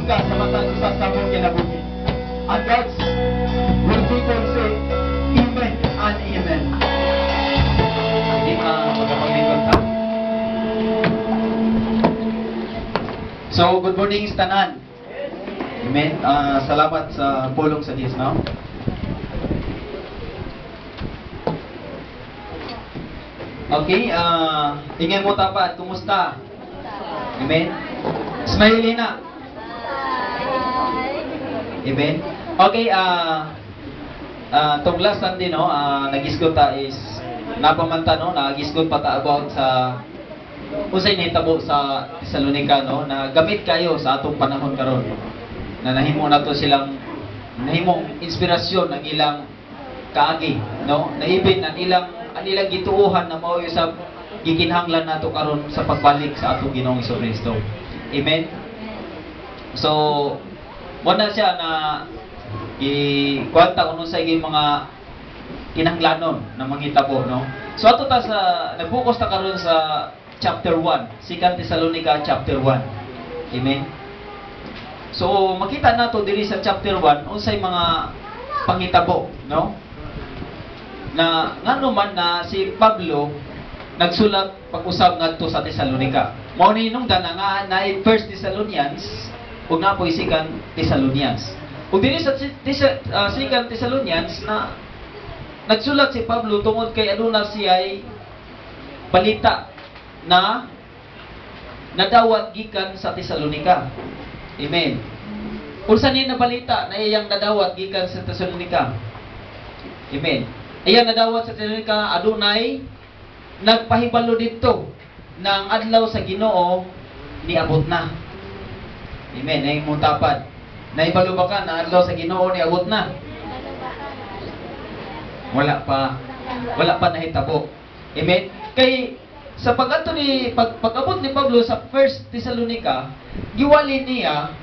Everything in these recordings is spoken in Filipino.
lugar sa matang usa sa among kinabuhi. And God's will people say, Amen and Amen. Hindi magpapaglingkod ka. So, good morning sa tanan. Amen. Salamat sa pulong sa Diyos, no? Okay, ingay mo tapat. Kumusta? Amen. Smiley na. Amen. Okay, tuglasan din, no? Nag-isgot ta is napamanta, no? Nag-isgot pa ta about sa usay nahitabo sa Thessalonica, no? Na gamit kayo sa atong panahon karon. Na nahimo na to silang nahimong inspirasyon ng ilang kaagi, no? Naibin ang ilang gituuhan na mao sa gikinahanglan nato karon sa pagbalik sa atong Ginoong Jesucristo. Amen. So, wala siya na i-kwanta kung sa mga kinahanglanon na manghitabo, no? So ato ta sa nag-focus ta karon sa chapter 1, 2 Thessalonica chapter 1. Amen. So makita nato diri sa chapter 1 unsay mga panghitabo, no? Na ngano man na si Pablo nagsulat pag-usab ngadto sa Thessalonica. Mao ni hinungdan nga na 1 Thessalonians ug na po'y 2 Thessalonians. Ug diri sa 2 Thessalonians na nagsulat si Pablo tungod kay aduna siya'y balita na nadawat gikan sa Thessalonica. Amen. Unsa ni na balita na iyang nadawat gikan sa Thessalonica? Amen. Iyang nadawat sa Thessalonica adunay nagpahibalo dito na ang adlaw sa Ginoo niabot na. Amen. Ay mong tapad. Naibalo ba ka na adlaw sa Ginoo niabot na? Wala pa nahitabo. Amen. Kay sa pag-ato ni pag-abot ni Pablo sa 1 Thessalonica, giwali niya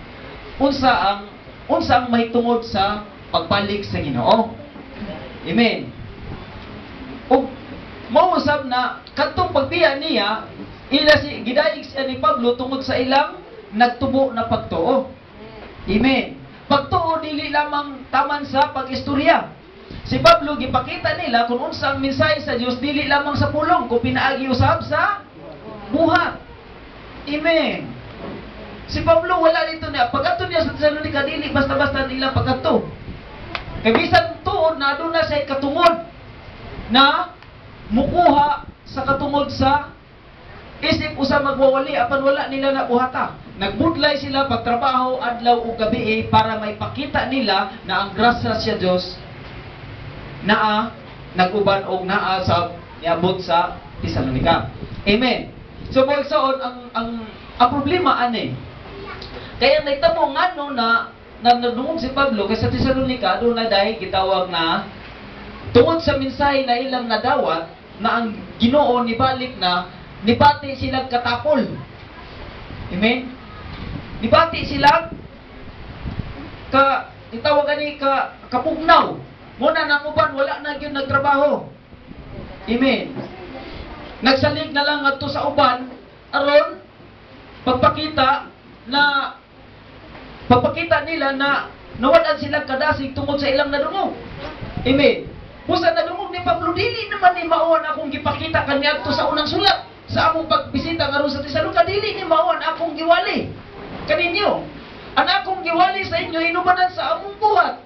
unsa ang mahitungod sa pagbalik sa Ginoo. Amen. Ug mausab na kadtong pagbiya niya gidayeg siya ni Pablo tungod sa ilang nagtubo na pagtuo. Amen. Pagtuo dili lamang taman sa pag-istorya. Si Pablo gipakita nila kung unsa ang mensahe sa Dios dili lamang sa pulong kung pinaagi usab sa buhat. Amen. Si Pablo wala dito niya pag-ato niya sa Thessalonica dili basta-basta nila pag-ato. Kay bisan tuod na aduna siya katungod na mukuha sa katungod sa isip usa magwawali apan wala nila na buhata. Nagbudlay sila pagtrabaho adlaw ug gabi para maipakita nila na ang grasya sa Dios naa naguban og naa sa niabot sa Thessalonica. Amen. So pagsaon ang problema ani. Kaya nagtamo ngano na nadungog si Pablo kay sa Thessalonica aduna dai gitawag na tungod sa mensahe na ilang nadawat na ang Ginoo nibalik na nibati sila katapol. Amen. Nibati sila itawag ani kapugnaw. Muna nang uban wala na gyud nagtrabaho. Amen. Nagsalig na lang adto sa uban aron pagpakita nila na nawad-an sila kadasig tungod sa ilang nadungog. Amen. Busa nadungog ni Pablo dili naman ni maon akong gipakita kaniadto sa unang sulat. Sa among pagbisita karon sa Thessalonica dili ni maon akong giwali kaninyo. Ang akong giwali sa inyo hinubanan sa among buhat.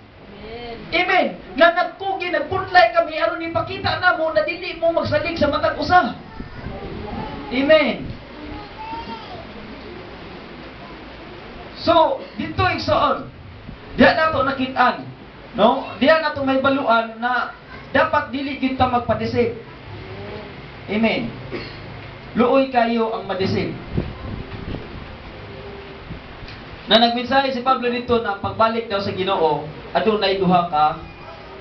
Amen. Na nagkugi, nagpunlay kami aron ipakita namo na dili mo magsalig sa matag usa. Amen. So, dito igsoon. Diya nato nakit-an, no? Diya nato may baluan na dapat dili kita magpadisip. Amen. Luoy kayo ang madisip. Na nagmensahe si Pablo dito na pagbalik daw sa Ginoo adunay duha ka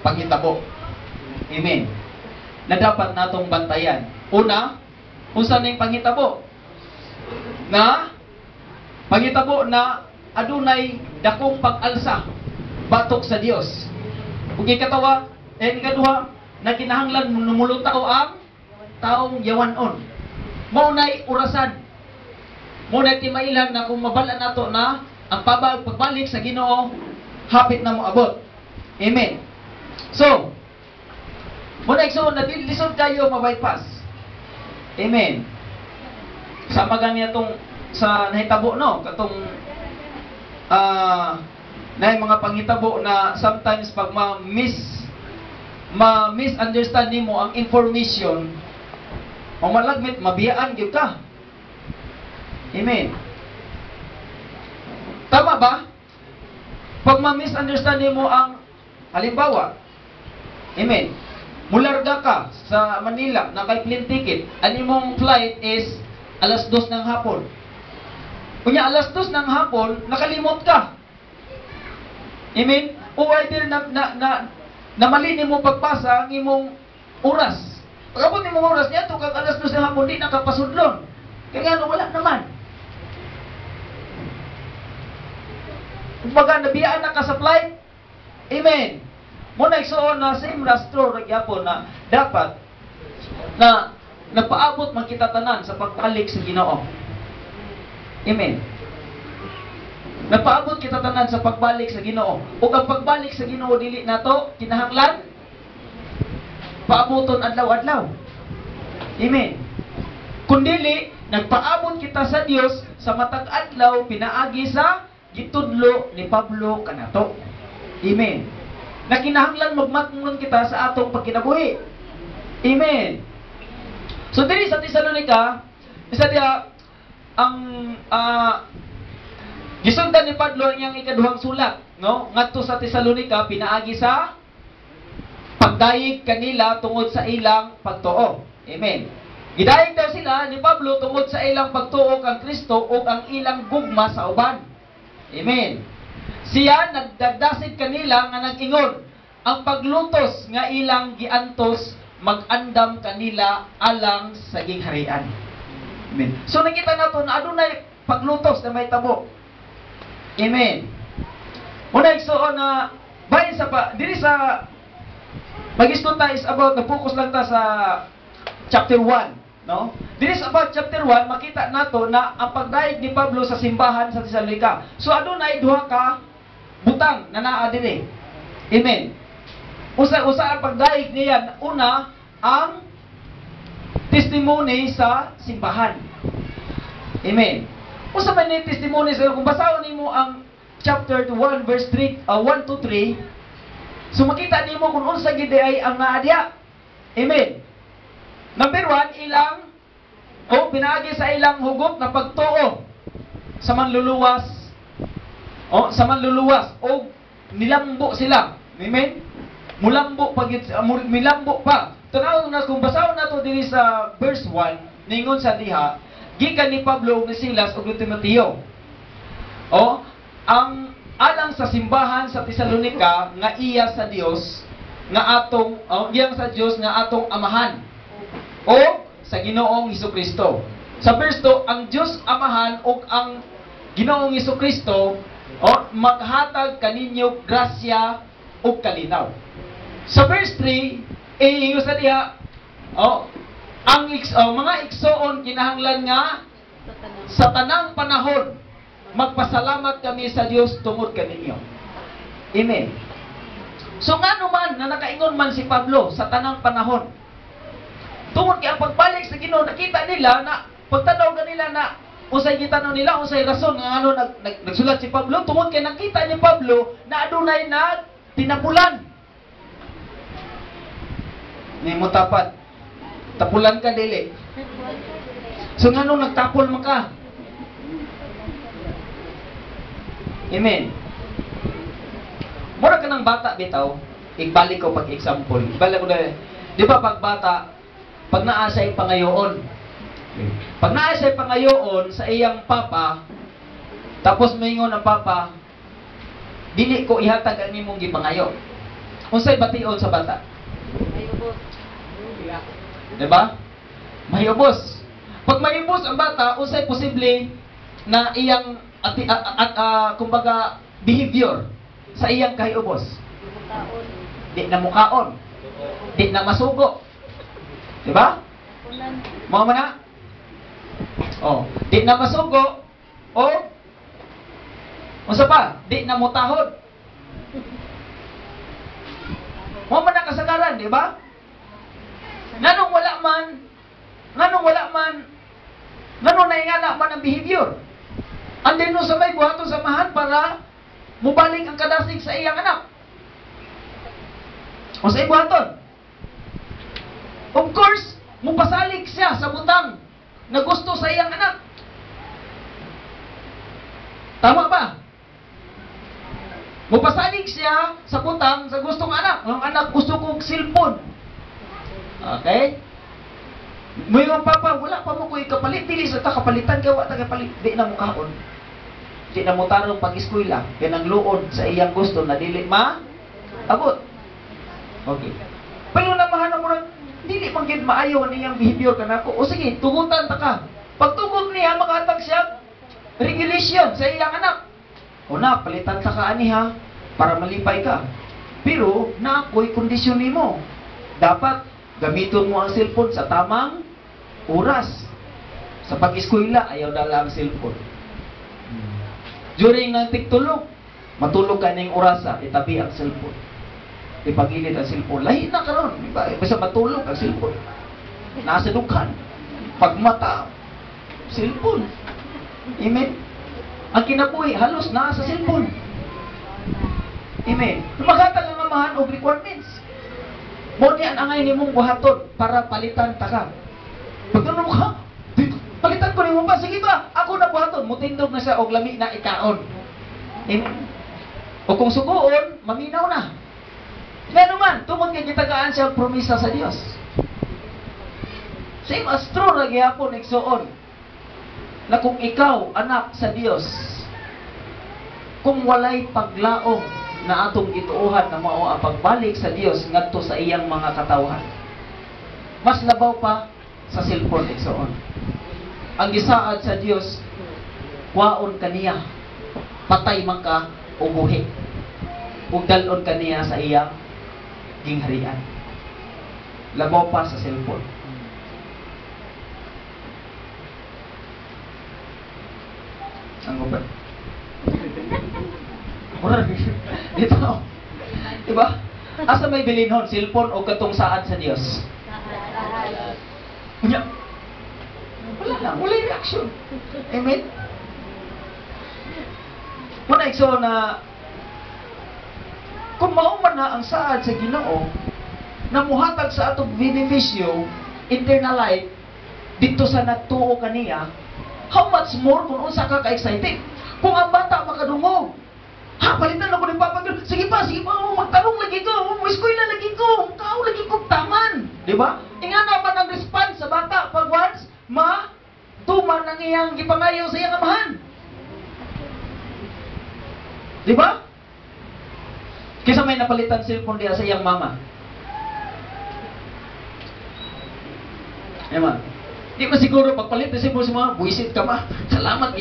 panghitabo. Amen. Na dapat natong bantayan. Una, unsa ning panghitabo? Na panghitabo na adunay dakong pag-alsa batok sa Dios. Ug ikatawa, ikaduha, na kinahanglan numulutaw ang taong yawanon. Mao nay orasan. Mo na timailan na kung mabala nato na ang pagbalik sa Ginoo hapit na mo abot. Amen. So, muna igsoon na lisod kayo ma-bypass. Amen. Sa magani atong sa nahitabo no, katong na mga panghitabo na sometimes pag ma-misunderstand nimo ang information o malagmit mabiyaan gyud ka. Amen. Tama ba? Pag ma-misunderstand nimo ang halimbawa, amen, mularga ka sa Manila na kay plane ticket, ang imong flight is alas 2 ng hapon. Kunya alas 2 ng hapon, nakalimot ka. Amen? O either na mali nimo pagpasa ang imong oras. Pagabot nimo oras niya, kag alas 2 ng hapon, di nakapasudlon. Kaya nga, wala naman. Kumbaga, nabiyaan na ka sa flight. Amen. Muna igsoon na same rastro ragyapon na dapat na nagpaabot man kita tanan sa pagbalik sa Ginoo. Amen. Nagpaabot kita tanan sa pagbalik sa Ginoo. Ug ang pagbalik sa Ginoo dili nato kinahanglan paaboton adlaw-adlaw. Amen. Kun dili nagpaabot kita sa Dios sa matag adlaw pinaagi sa gitudlo ni Pablo kanato. Amen. Na kinahanglan magmatngon kita sa atong pagkinabuhi. Amen. So diri sa Tesalonica, isa dia ang gisundan ni Pablo ang ikaduhang sulat, no? Ngadto sa Tesalonica pinaagi sa pagdayeg kanila tungod sa ilang pagtuo. Amen. Gidayeg daw sila ni Pablo tungod sa ilang pagtuo kang Kristo ug ang ilang gugma sa uban. Amen. Siya nagdadasid kanila nga nag-ingon ang paglutos nga ilang giantos mag-andam kanila alang sa gingharian. Amen. So nakita nato na adunay paglutos na may tabo. Amen. Muna igsoon na bahin sa diri sa mag-istorya is about na-focus lang ta sa chapter 1, no? Diri sa about chapter 1 makita nato na ang pagdaig ni Pablo sa simbahan sa Tesalonica. So adunay duha ka butang na naa diri. Amen. Usa ang pagdaig niya una ang testimony sa simbahan. Amen. Usa man ni testimony sa kung basahon nimo ang chapter 1 verse 3 1 to 3, so makita nimo kung unsa gid ay ang naa diha. Amen. Number 1, ilang pinaagi sa ilang hugot na pagtuo sa manluluwas. Sa manluluwas o nilambo sila. Amen. Mulambo milambo pa. Tanaw na kung basahon nato diri sa verse 1, ningon sa diha, gikan ni Pablo ug ni Silas ug ni Timoteo. Ang alang sa simbahan sa Tesalonica nga iya sa Dios nga atong iyang sa Dios nga atong amahan o sa Ginoong Hesukristo. Sa verse 2, ang Dios amahan ug ang Ginoong Hesukristo maghatag kaninyo grasya ug kalinaw. Sa verse 3, ingon sa diha, ang mga igsoon kinahanglan nga sa tanang panahon magpasalamat kami sa Dios tungod kaninyo. Amen. So nga naman na nakaingon man si Pablo sa tanang panahon. Tungod kay ang pagbalik sa Ginoo nakita nila na pagtanaw kanila na unsay gitanaw nila unsay rason nga nagsulat si Pablo tungod kay nakita ni Pablo na adunay na tinapulan. Ni mo tapat. Tapulan ka dili. So ngano nagtapol man ka? Amen. Mura ka ng bata bitaw, ibalik ko pag-example. Ibalik ko na, di ba pag bata, pag naa siya pangayoon. Pag naa siya pangayoon sa iyang papa, tapos maingon ang papa, dili ko ihatag ang imong gipangayo. Unsay bation sa bata? Diba? Mahiyobos. Pag mahiyobos ang bata, unsay posible na iyang kumbaga behavior sa iyang kahiyobos? Di na mukaon. Di na masugo. Diba? Mga mana? Di na masugo o Unsa pa? Di na mutahod. Mo man nakasagaran, di ba? Nganong wala man naingana man ang behavior. Andin no sa may buhaton samahan para mubalik ang kadasig sa iyang anak. O sa buhaton. Of course, mupasalig siya sa butang na gusto sa iyang anak. Tama ba? Mupasalig siya sa butang sa gustong anak. Ang anak gusto kong cellphone. Okay? Mo yung papa, wala pa mo ko ikapalit. Dili sa kapalitan ka, wala kapalit. Di na mo kaon. Di na mo tarong pag-eskwela. Yan ang luod sa iyang gusto na dili abot. Okay. Pero namahan mo rin, dili man gid maayo ang iyang behavior kanako. O sige, tugutan ta ka. Pag tugod niya, makahatag siya regulation sa iyang anak. O na, palitan ta ka ani ha, para malipay ka. Pero, na ako'y kondisyon mo. Dapat gamiton mo ang cellphone sa tamang oras. Sa pag-eskwela, ayaw dala ang cellphone. During ng tigtulog, matulog ka ng orasa, itabi ang cellphone. Ipagilid ang cellphone. Lahi na karon, basta matulog ang cellphone. Nasa dukhan. Pagmata, cellphone. Amen. Ang kinabuhi, halos nasa cellphone. Amen. Maghatag ang amahan o requirements. Mo ni ang angay nimong buhaton para palitan ta ka. Pag ano ka, palitan ko nimo ba? Sige ba? Ako na buhaton, mutindog na siya og lami na ikaon. Amen. O kung suguon, maminaw na. Nga naman, tungod kay gitagaan siya promisa sa Dios. Same as true na gihapon igsuon na kung ikaw anak sa Dios, kung walay paglaom na atong gituohan na mao ang pagbalik sa Dios ngadto sa iyang mga katawhan, mas labaw pa sa cellphone igsuon. Ang gisaad sa Dios, kwaon kaniya, patay man ka o buhi, ug dalon kaniya sa iyang gingharian. Labaw pa sa cellphone. Ang uban. Mura dito. Diba? Asa may bilinhon, cellphone o katong saad sa Dios? Nya. Wala lang, wala yung reaction. Amen? Muna ikso na kung mauman na ang saad sa Ginoo na muhatag sa atong benepisyo, eternal life, dito sa nagtuo kaniya, how much more kung unsa ka ka-excited? Kung ang bata makadungog, ha, palitan ako ng papagod. Sige pa, magtanong lagi ko. Eskwela lagi ko. Kao lagi ko taman. Di ba? Inga naman ang response sa bata pag once, tuman ang iyang gipangayo sa iyang amahan. Di ba? Kaysa may napalitan cellphone diya sa iyang mama. Eman. Di ba siguro pagpalit na cellphone si mga, buisit ka ma. Salamat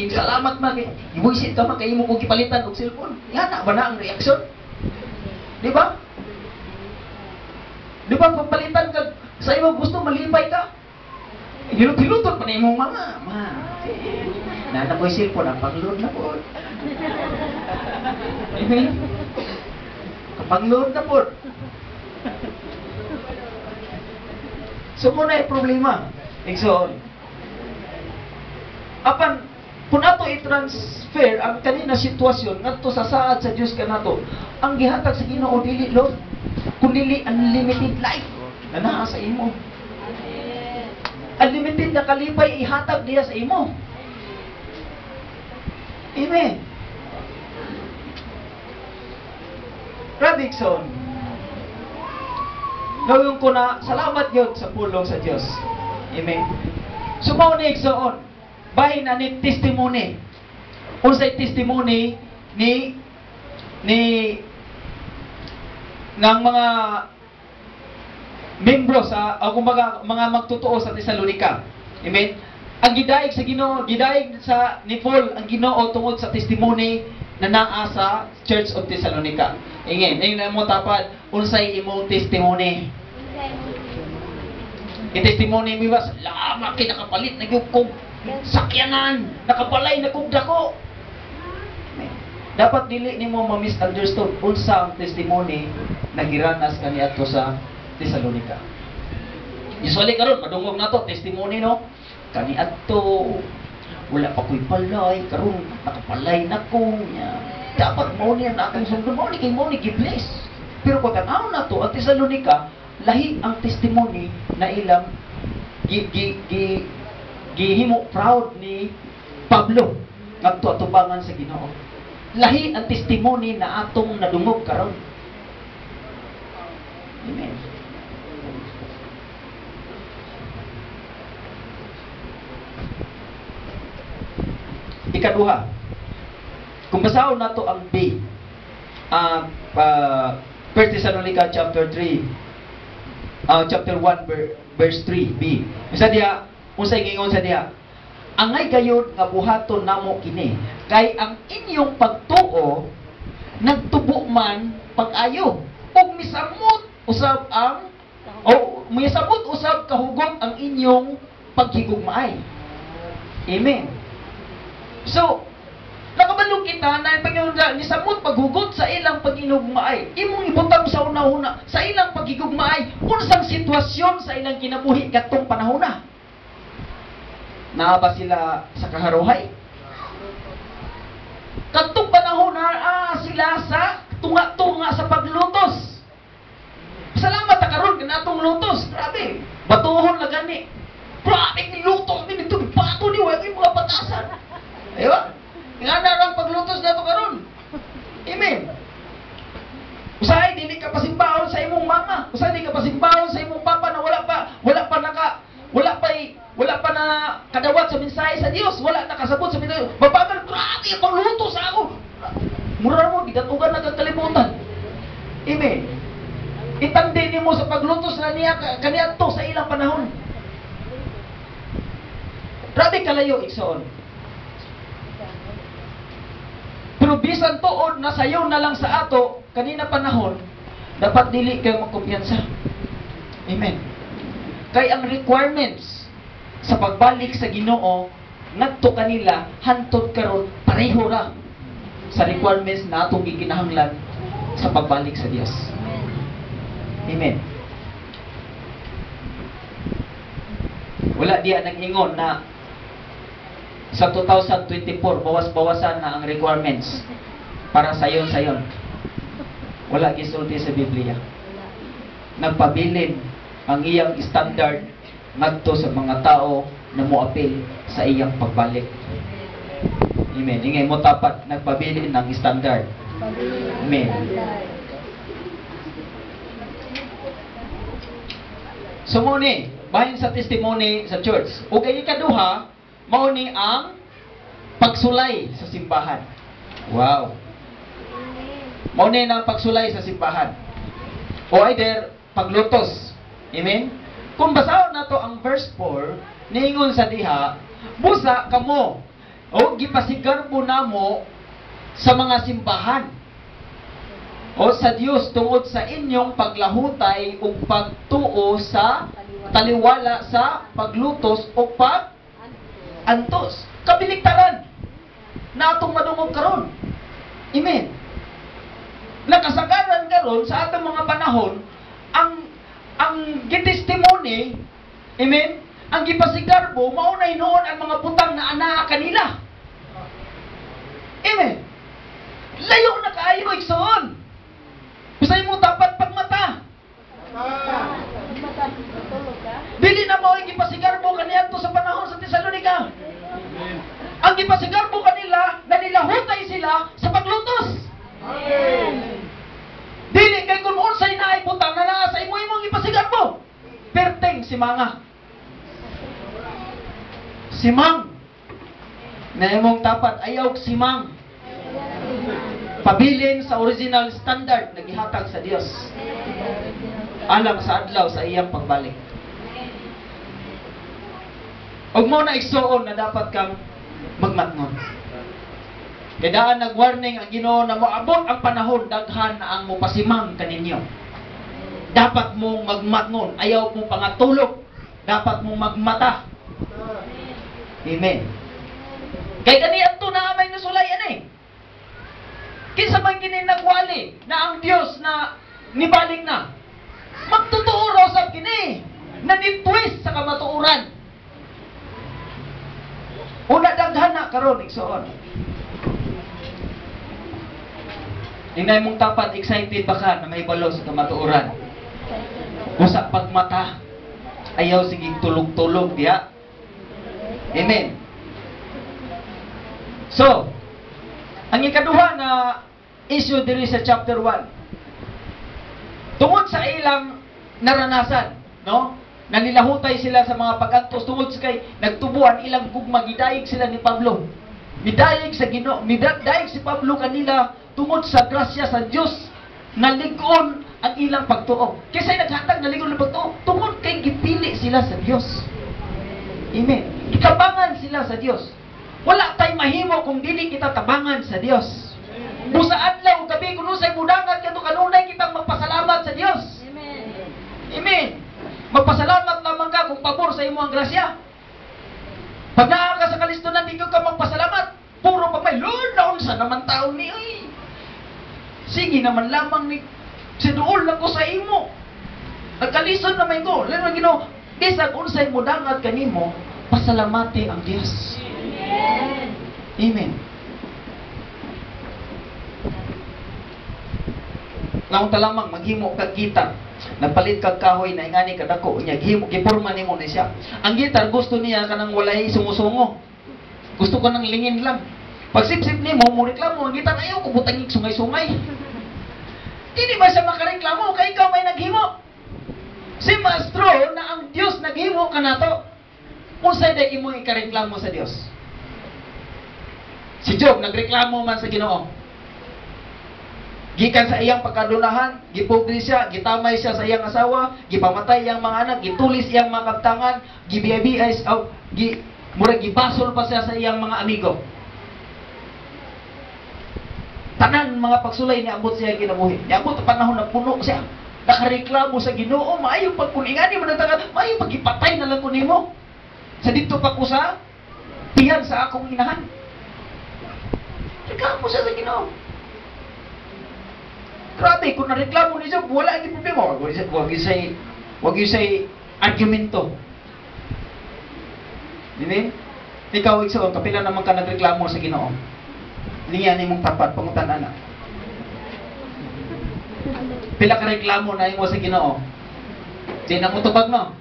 ma. Buisit ka ma, kayo mo kong ipalitan og cellphone. Yan na ba na ang reaksyon? Di ba? Di ba pagpalitan ka, sa iyong gusto, malipay ka. Hilot-hilotot pa na imong mama. Na po yung cellphone, ang pag-load na po. Amen? Kapag-load na po. So muna yung problema. Exon. Apan, kung nato i-transfer ang kanina sitwasyon ngadto sa saad sa Dios kanato, ang gihatag sa Ginoo dili Lord, kundi unlimited life na naa sa imo. Unlimited na kalipay ihatag diya sa imo. Amen. Radikson. Gawin ko na salamat yun sa pulong sa Diyos. Amen. Sumaw ni Igsoon. Bahin na ni testimony. Unsay testimony ni ng mga membro sa o kumbaga mga magtotoo sa Tesalonika. Amen. Ang gidaig sa Ginoo, gidaig sa ni Paul ang Ginoo tungod sa testimony na naa sa Church of Thessalonica. Ingin, ayun mo tapad unsay imong testimony. I-testimony mi ba salamat kay nakapalit na gyud kog sakyanan, nakapalay na kog dako. dapat dili nimo ma-misunderstood unsa ang testimony na giranas kaniadto sa Tesalonica. Usually karon madungog nato testimony no, kaniadto wala pa ko'y palay, karon nakapalay na ko niya. Dapat mao niya na akong sundon, mao ni gi-bless. Pero kung tanaw na to, ang Tesalonica, lahi ang testimony na ilang gihimo proud ni Pablo ngadto atubangan sa Ginoo. Lahi ang testimony na atong nadungog karon. Amen. Ikaduha, kung basahon nato ang B, 1 Thessalonica chapter 3, chapter 1 verse 3, B. Sa diha, unsay gingon sa diha? Angay gayud nga buhaton namo kini, kay ang inyong pagtuo nagtubo man pag-ayo, ug misamot usab kahugot ang inyong paghigugmaay. Amen. So, nakabalog kita na yung Panginoon ni samot paghugot sa ilang pag-inugmaay. Imong ibutang sa una-una sa ilang pag-igugmaay unsang sitwasyon sa ilang kinabuhi katong panahona. Naa ba sila sa kaharuhay? Katong panahona sila sa tunga-tunga sa paglutos. Salamat ta karon kanatong lutos. Grabe. Batuhon na gani. Grabe ni lutos ni dito bato ni wa mga patasan. Diba? Nga na lang paglutos na ito karon. Amen. Usahay, dili ka pasimbahon sa imong mama. Usahay, dili ka pasimbahon sa imong papa na wala pa na kadawat sa mensahe sa Dios. Wala na kasabot sa mensahe. Babagal, grabe, paglutos ako. Mura mo, gidatugan na kalimutan. Amen. Itandi mo sa paglutos na niya kaniadto sa ilang panahon. Grabe kalayo, igsoon. Pero bisan tuod na sayo na lang sa ato kanina panahon, dapat dili kayo magkumpiyansa. Amen. Kay ang requirements sa pagbalik sa Ginoo ngadto kanila hantod karon pareho ra sa requirements na atong gikinahanglan sa pagbalik sa Dios. Amen. Wala diya nag-ingon na sa 2024, bawas-bawasan na ang requirements para sayon-sayon. Wala gisulti sa Biblia. Nagpabilin ang iyang standard ngadto sa mga tao na moapil sa iyang pagbalik. Amen. Ingay mo tapat, nagpabilin ang standard. Amen. So muni, bahin sa testimony sa church. O kay ikaduha, mao ni ang pagsulay sa simbahan. Wow. Mao ni ang pagsulay sa simbahan. O either paglutos. Amen. Kung basahon nato ang verse 4, niingon sa diha, busa kamo o gipasigarbo namo sa mga simbahan o sa Dios tungod sa inyong paglahutay ug pagtuo sa taliwala sa paglutos o antos. Kabiliktaran na atong madungog karon. Amen. Nakasagaran karon sa atong mga panahon ang gitestimony, amen, ang gipasigarbo maunay noon ang mga butang na anaa kanila. Amen. Layo na kaayo igsoon. Bisay mo dapat pagmata. Dili na mao gipasigarbo kaniadto sa panahon sa Tesalonica. Ang gipasigarbo kanila na nilahutay sila sa paglutos. Amen. Dili kay kung unsay naay butang na naa sa imo-imong gipasigarbo. Perteng simanga. Simang. Na imong tapat ayaw simang. Pabilin sa original standard na gihatag sa Dios. Alang sa adlaw sa iyang pagbalik. Ug mo na igsuon na dapat kang magmatngon. Kaya daan nag-warning ang Ginoo na moabot ang panahon daghan na ang mopasimang kaninyo. Dapat mong magmatngon, ayaw mong pangatulog. Dapat mong magmata. Amen. Kaya kaniadto na may nasulayan eh. Kinsa man kini nagwali na ang Dios na nibalik na. Magtutuo raw sa kini na nitwist sa kamatuoran. Una daghana karon igsoon. Inay mong tapat, excited ba ka na may balo sa kamatuoran? Usa pagmata, ayaw sigig tulog-tulog diya. Amen. So, ang ikaduha na issue diri sa chapter 1. Tungod sa ilang naranasan, no? Nanilahutay sila sa mga pagantos tungod sa kay nagtubuan ilang gugma, gidayeg sila ni Pablo. Midayeg sa Ginoo, midayeg si Pablo kanila tungod sa grasya sa Dios nalig-on ang ilang pagtuo. Kasi naghatag nalig-on ang pagtuo tungod kay gipili sila sa Dios. Amen. Itabangan sila sa Dios. Wala tay mahimo kung dili kita tabangan sa Dios. Busa adlaw gabi kuno say mudangan kadto kanunay kitang magpasalamat sa Dios. Amen. Amen. Magpasalamat lamang ka kung pabor sa imo ang grasya. Pag naa ka sa kalistunan, di ka magpasalamat. Puro pa may Lord na unsa naman tao ni ay. Sige naman lamang ni sinuol lang ko sa imo. Nagkalison na may ko. Lalo Ginoo, bisag unsay mudangat kanimo, pasalamati ang Dios. Amen. Amen. Naunta lamang maghimo kag gitar. Nagpalit kag kahoy na ingani kadako nya giporma nimo ni siya. Ang gitar gusto niya kanang walay sungo-sungo. Gusto ko nang lingin lang. Pag sip-sip nimo mo reklamo ang gitar ayaw ko butangig sungay-sungay. Dili ba siya makareklamo kay ikaw may naghimo? Si Maestro na ang Dios naghimo kanato. Unsay day imo ikareklamo sa Dios? Si Job nagreklamo man sa Ginoo. Gikan sa iyang pagkadunahan, gipugri siya, gitamay siya sa iyang asawa, gipamatay iyang mga anak, gitulis iyang mga kaptangan, gibiyabiyay, murag gibasol pa siya sa iyang mga amigo. Tanan mga pagsulay ni abot siya kinabuhi. Niabot ang panahon na puno siya. Nakareklamo sa Ginoo, maayo pagkuningani man nagtaga, maayo pagipatay na lang ko nimo. Sa dito pa ko sa tiyan sa akong inahan. Reklamo siya sa Ginoo. Grabe, kung nareklamo ni Job, wala ang problema. Wag yung say argumento. Dini? Ikaw, Igsoon, kapila naman ka nagreklamo sa Ginoo. Liyan mong tapat, pangutan-ana. Pila ka reklamo na imo sa Ginoo. Di na mo tubag, no?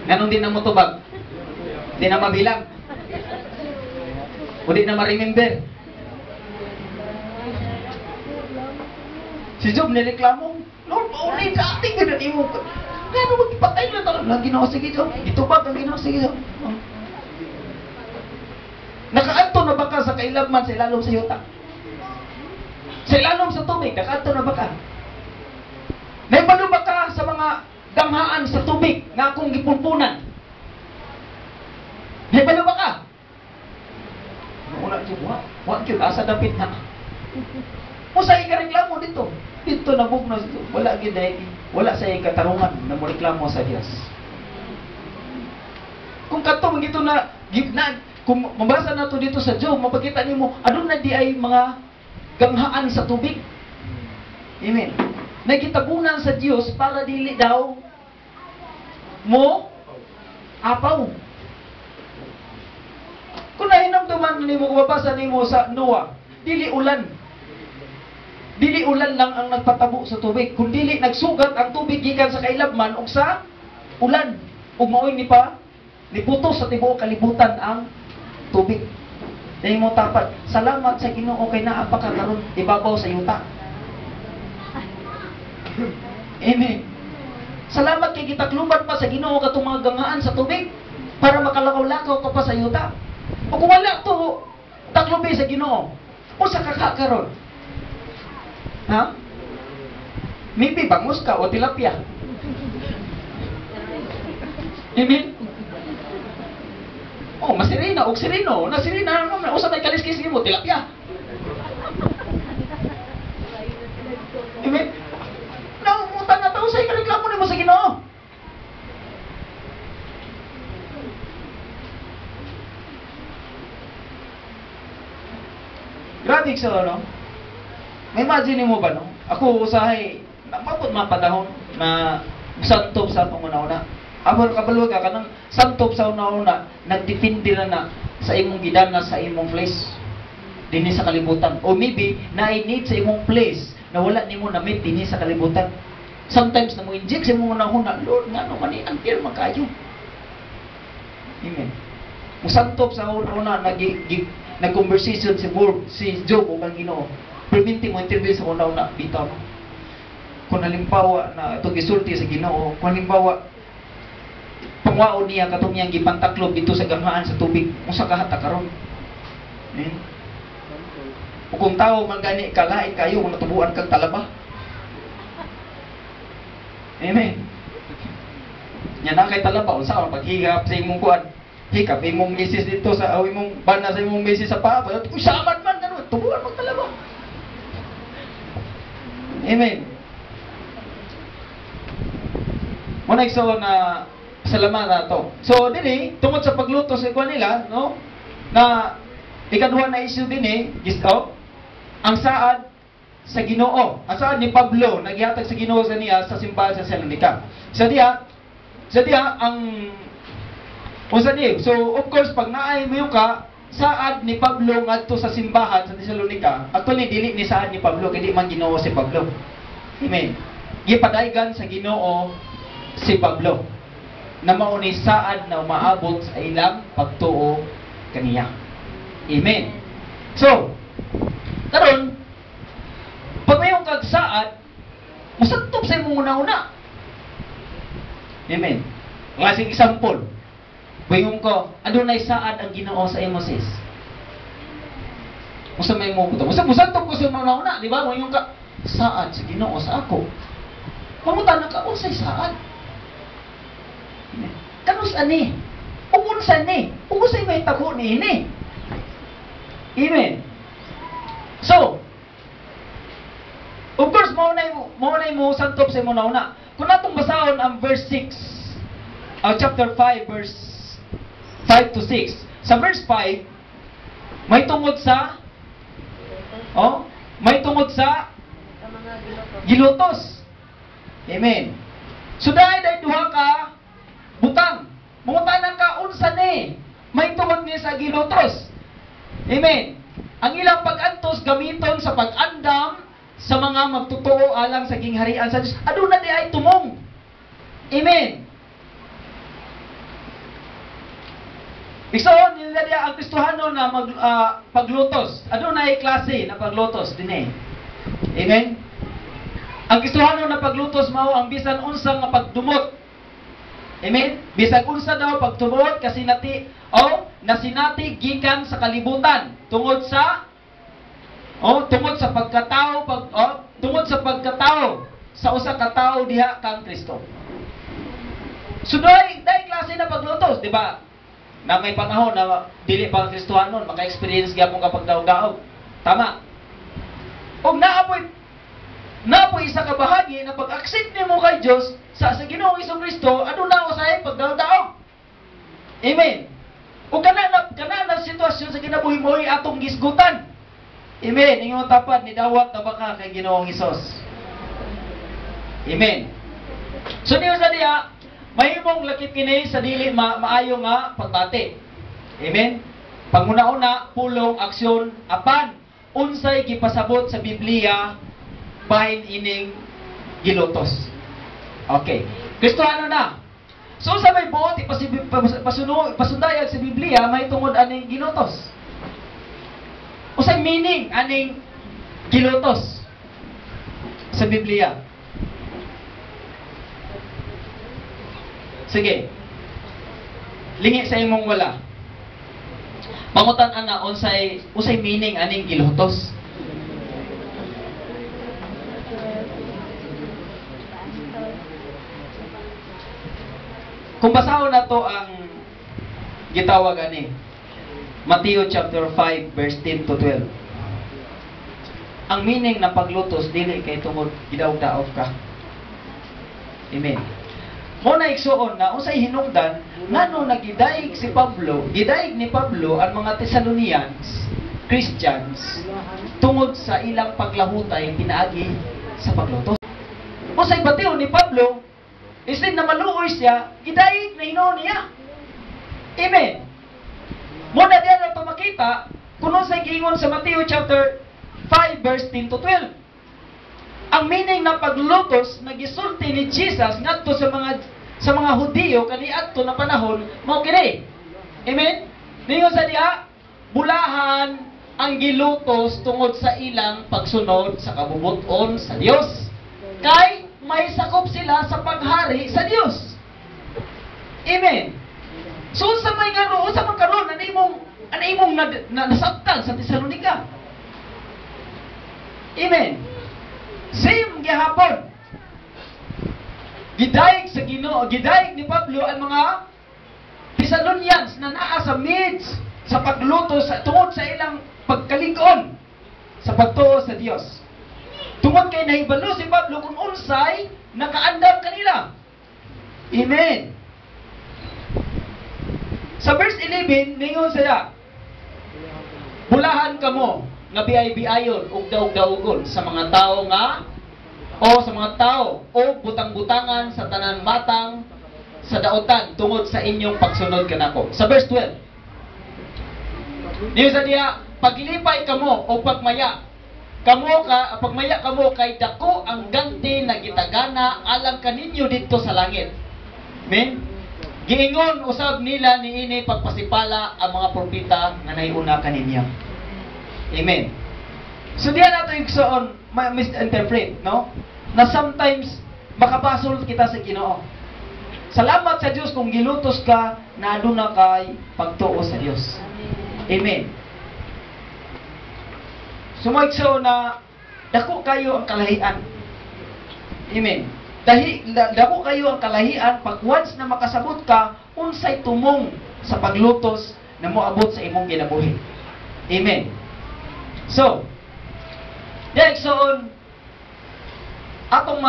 Ganun din na mo tubag. Di na mabilang. O di na ma-remember. Si Job nireklamo, Lord, maulay sa ating ganun imo. Kaya ano magpatay na talaga ang Ginoo sa Job. Itubag ang Ginoo sa Job. Nakaadto na ba ka sa kailabman sa ilalom sa yuta? Sa ilalom sa tubig, nakaadto na ba ka? Naibalo ba ka sa mga damhaan sa tubig na akong gipunpunan? Naibalo ba ka? Wala dyan, wala dyan, asa dapit na. Musa ikareklamo dito. Dito na bugnos dito. Wala giday, wala sa katarungan na mo reklamo sa Dios. Kung kato magito na kung mabasa na to dito sa Job, mapakita nimo adun na di ay mga ganghaan sa tubig. Amen. Nagitabunan sa Dios para dili daw mo apaw. Kung nahinamduman nimo kung mabasa nimo sa Noah, dili ulan. Dili ulan lang ang nagpatabo sa tubig, kung dili nagsugat ang tubig gikan sa kailabman ug sa ulan. Ug maoy ni pa niputos sa tibuok kalibutan ang tubig. Dili mo tapat. Salamat sa Ginoo kay naa pa ka karon ibabaw sa yuta. Amen. Salamat kay gitakluban pa sa Ginoo katong mga gangaan sa tubig para makalakaw-lakaw ka pa sa yuta. O kung wala to taklubi sa Ginoo, usa ka karon. Ha? Maybe bangus ka o tilapia. Amen? Oh, masirina o sirino. Nasirina naman. Usa may kaliskis mo, tilapia. Amen? Naumutan na tao sa ikareklamo ni mo sa Ginoo. Grabe sa ano? May imagine mo ba, no? Ako, usahay, namapot mga panahon na santop sa panguna-una. Abang kabalo ka kanang santop sa una-una, nagdepende na sa imong gidana sa imong flesh. Dinhi sa kalibutan. O maybe, na-need sa imong place na wala nimo na-meet dinhi sa kalibutan. Sometimes na mo inject sa imong una-una, Lord, nga no, mani, ang dear makayo. Amen. Musantop sa una-una, nag-conversation si Job o ang Ginoo. Perminti mo interview sa una-una, bitaw mo. Kung halimbawa na itong gisulti sa Ginoo, kung halimbawa, pangwaon niya katong niyang gipantaklob dito sa gamahan sa tubig, usa ka hata karon. Amen. O kung tao man gani kalain kayo kung natubuan kag talaba. Amen. Nya na kay talaba unsa ang paghigap sa imong kuan? Hikap imong misis dito sa imong bana sa imong misis sa paa. Usaman man kanon, tubuan mag talaba. Amen. Muna so na salamat na to. So dinhi tungod sa pagluto sa kuan nila, no? Na ikaduha na issue dinhi, ang saad sa Ginoo. Ang saad ni Pablo naghihatag sa Ginoo sa niya sa simbahan sa Salonika. Sa diha ang unsa ni? So of course pag naay mo ka saad ni Pablo ngadto sa simbahan sa Salonika, actually dili ni saad ni Pablo kay di man Ginoo si Pablo. Amen. Gipadaygan sa Ginoo si Pablo na mao ni saad na umaabot sa ilang pagtuo kaniya. Amen. So, karon pag mayong kag saad, musagtop sa imong una-una. Amen. Klaseng example. Bayong ko, adunay saad ang Ginoo sa imo sis. Musa may mo buto. Musagtop ko sa imong una-una, di ba? Bayong ka saad sa Ginoo sa ako. Mamutan ka unsay saad. Kanus ani? Unsa ni? Unsay may tabo ni ini? Amen. So, of course, maunay mo santop sa mo nauna. Kung natong basahon ang verse 6, chapter 5, verse 5 to 6. Sa verse 5, may tungod sa gilutos. Amen. So dahil duha ka butang, mungutanan ka unsa ni? May tungod ni sa gilutos. Amen. Ang ilang pag-antos gamiton sa pag-andam sa mga magtotoo alang sa gingharian sa Dios. Aduna di ay tumong. Amen. Igsoon nila dia ang Kristohano na paglutos. Aduna ay klase na paglutos dinhi. Amen. Ang Kristohano na paglutos mao ang bisan unsa nga pagdumot. Amen. Bisag unsa daw pagtubot kasi nasinati gikan sa kalibutan tungod sa pagkatao tungod sa pagkatao sa usa ka tawo diha kang Kristo. So dai klase na paglutos, di ba? Na may panahon na dili pa ang Kristohanon maka-experience gyapon kapag daog-daog. Tama. Og naapoy isa ka bahagi na pag-accept nimo kay Dios sa Ginoong Hesukristo, aduna usahay pagdaog-daog. Amen. O kana na sitwasyon sa kinabuhi-buhi atong gisgutan. Amen. Ingon tapat ni dawat na baka kay Ginoong Hesus. Amen. So niyo sa diya, mahimong lakip kini sa dili maayo nga pagbati. Amen. Panguna-una, pulong aksyon apan unsay gipasabot sa Biblia bahin ining gilutos. Okay. Kristohano na. So sa may buot pasundayag sa Biblia may tungod aning gilutos. Usay meaning aning gilutos sa Biblia. Sige. Lingi sa imong wala. Pangutan-an na usay meaning aning gilutos. Kung basahon na to ang gitawag ani Matthew chapter 5 verse 10 to 12. Ang meaning ng paglutos dili kay tungod gidaog-daog ka. Amen. Mo na igsuon na unsay hinungdan ngano gidaig ni Pablo ang mga Thessalonians Christians tungod sa ilang paglahutay pinaagi sa paglutos. O sa ibatiw ni Pablo, instead na maluoy siya, gidayig na hinoon niya. Amen. Muna diyan na ito makita, kung sa giingon sa Matthew chapter 5 verse 10 to 12. Ang meaning ng paglutos na gisulti ni Jesus ngadto sa mga Hudiyo kaniadto na panahon mao kini. Amen. Ningon sa diha, bulahan ang gilutos tungod sa ilang pagsunod sa kabubuton sa Dios. Kay may sakop sila sa paghari sa Dios. Amen. So sa may garo, sa magkaroon ano imong nasabtan sa Tesalonika. Amen. Same gihapon. Gidayeg sa Ginoo, gidayeg ni Pablo ang mga Thessalonians na naa sa midst sa pagluto tungod sa ilang pagkalig-on sa pagtuo sa Dios. Tungod kay nahibalo si Pablo kung unsay nakaandam kanila. Amen. Sa verse 11, ningon siya, bulahan kamo nga biay-biayon ug daog-daogon sa mga tao o butang-butangan sa tanan matang sa daotan tungod sa inyong pagsunod kanako. Sa verse 12, niyo sa diya, paglipay kamo o pagmaya kamo kay dako ang ganti na gitagana alang kaninyo dito sa langit. Amen. Giingon usab nila niini pagpasipala ang mga propeta nga naiuna kaninyo. Amen. So diyan nato igsoon misinterpret, no? Na sometimes makabasol kita sa Ginoo. Salamat sa Dios kung gilutos ka na aduna kay pagtuo sa Dios. Amen. Sumaigso na dako kayo ang kalahian. Amen. Dako kayo ang kalahian pag once na makasabot ka unsay tumong sa paglutos na moabot sa imong kinabuhi. Amen. So, so atong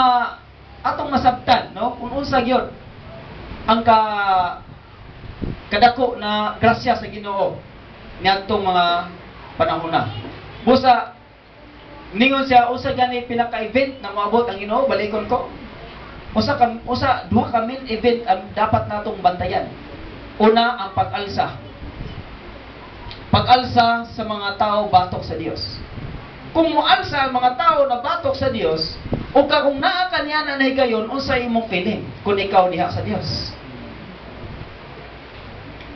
masabtan, no? Kung unsa gyud ang kadako na grasya sa Ginoo niadtong mga panahon na. Busa ningon siya usa gani pinaka-event na moabot ang Ginoo, balikon ko. Duha ka main event ang dapat natong bantayan. Una ang pag-alsa. Pag-alsa sa mga tao batok sa Dios. Kung moalsa ang mga tao na batok sa Dios, o kung naa kaniya na nahigayon, unsay imong feeling kung ikaw diha sa Dios?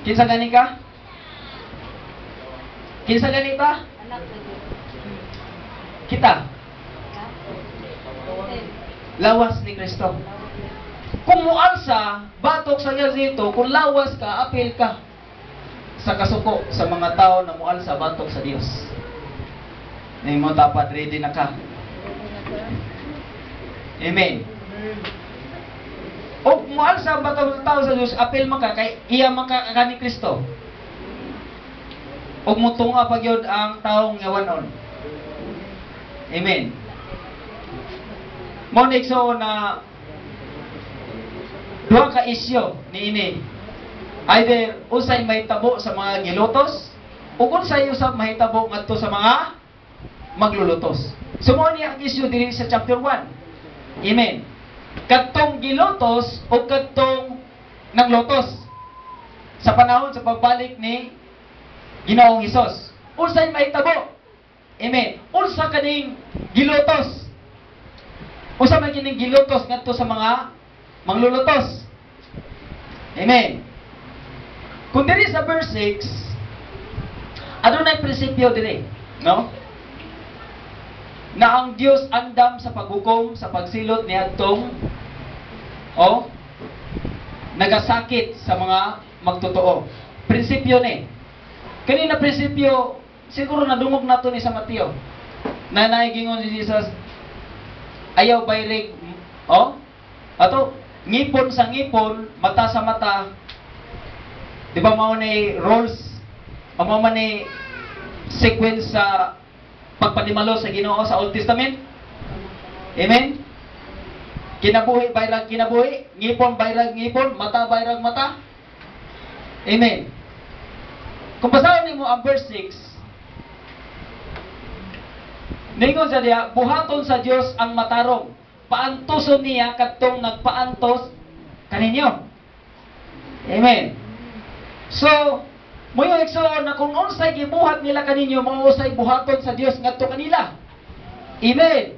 Kinsa gani ka? Kinsa gani ta? Kita. Lawas ni Kristo. Kung moalsa, batok sa Dios dito, kung lawas ka, apil ka sa kasuko sa mga tao na moalsa batok sa Dios. Nay mo dapat ready na ka. Amen. O moalsa batok sa tao sa Dios, apil maka kay iya maka kani Kristo. Og mutunga pagyod ang taong ngawanon. Amen. Monik so na duha ka isyo niini. Either usay mahitabo sa mga gilutos o unsay usab mahitabo ngadto sa mga maglulutos. So mo niya ang issue diri sa chapter 1. Amen. Kadtong gilutos o kadtong naglutos sa panahon sa pagbalik ni Ginoong Hesus. Unsay mahitabo? Amen. Unsa kaning gilutos? Unsa man kining gilutos ngadto sa mga manglulutos? Amen. Kung diri sa verse 6, adunay prinsipyo diri, no? Na ang Dios andam sa paghukom, sa pagsilot niadtong nagasakit sa mga magtotoo. Prinsipyo ni. Kanina prinsipyo siguro nadungog nato ni sa Mateo. Na naigingon si Jesus, ayaw bayrig, ato ngipon sa ngipon, mata sa mata. Di ba mao ni rules, mao man ni sequence sa pagpanimalo sa Ginoo sa Old Testament? Amen? Kinabuhi bayrag kinabuhi, ngipon bayrag ngipon, mata bayrag mata. Amen. Kung basahin nimo ang verse 6, Ningon sa diya, buhaton sa Dios ang matarong. Paantoson niya kadtong nagpaantos kaninyo. Amen. So, mo yung igsoon na kung unsay gibuhat nila kaninyo, mga usay buhaton sa Dios ngadto kanila. Amen.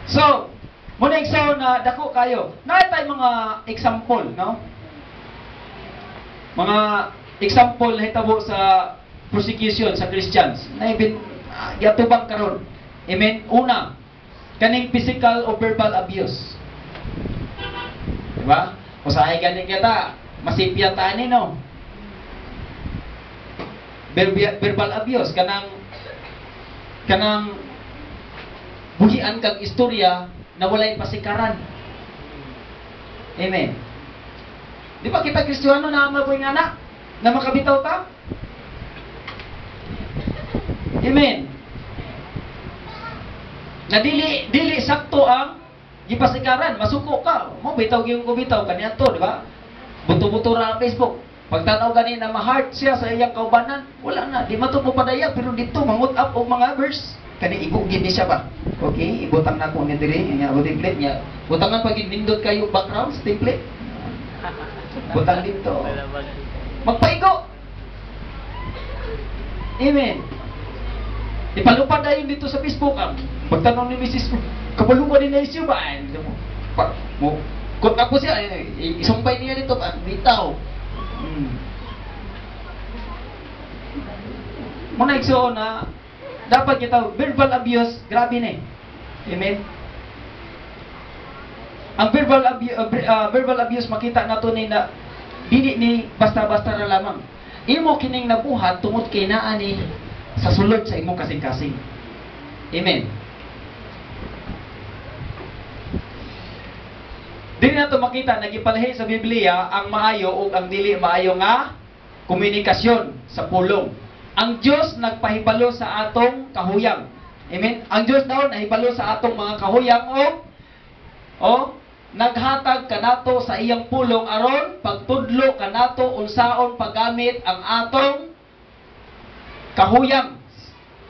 So, mo na igsoon na dako kayo. Naay tay mga example, no? Mga example hitabo sa persecution sa Christians. Naibin yatubang karon. Amen. Una, kaning physical o verbal abuse. Diba? Usahay ganing kita, masipya tani no. Verbal abuse kanang buhian kag istorya na walay pasikaran. Amen. Di ba kita Kristiyano na mabuhay nga na makabitaw ta? Amen. Na dili sakto ang gipasikaran, masuko ka. Mo bitaw gyud ko bitaw kaniadto, di ba? Buto-buto ra ang Facebook. Pagtanaw gani na ma-heart siya sa iyang kaubanan, wala na, di matupo padaya pero dito mangut up og mga verse. Kani igugid ni siya ba? Okay, ibutang na ko ni diri nya o template nya. Butangan pag nindot kayo background sa template. Butang dito. Magpaigo. Amen. Ipalupad na yun dito sa Facebook. Pagtanong ni Mrs. Kabaluan din na isyo ba? Kung ako siya, isumpay niya dito, bitaw. Muna ikso na dapat kita verbal abuse, grabe na eh. Amen? Ang verbal abuse makita nato ni na dili ni basta-basta ra lamang. Imo kining nabuhat tungod kay naa ni sa sulod sa imong kasing-kasing. Amen. Dili nato makita nagipalahi sa Biblia ang maayo ug ang dili maayo nga komunikasyon sa pulong. Ang Dios nagpahibalo sa atong kahuyang. Amen. Ang Dios daw nahibalo sa atong mga kahuyang o naghatag kanato sa iyang pulong aron pagtudlo kanato unsaon paggamit ang atong kahuyang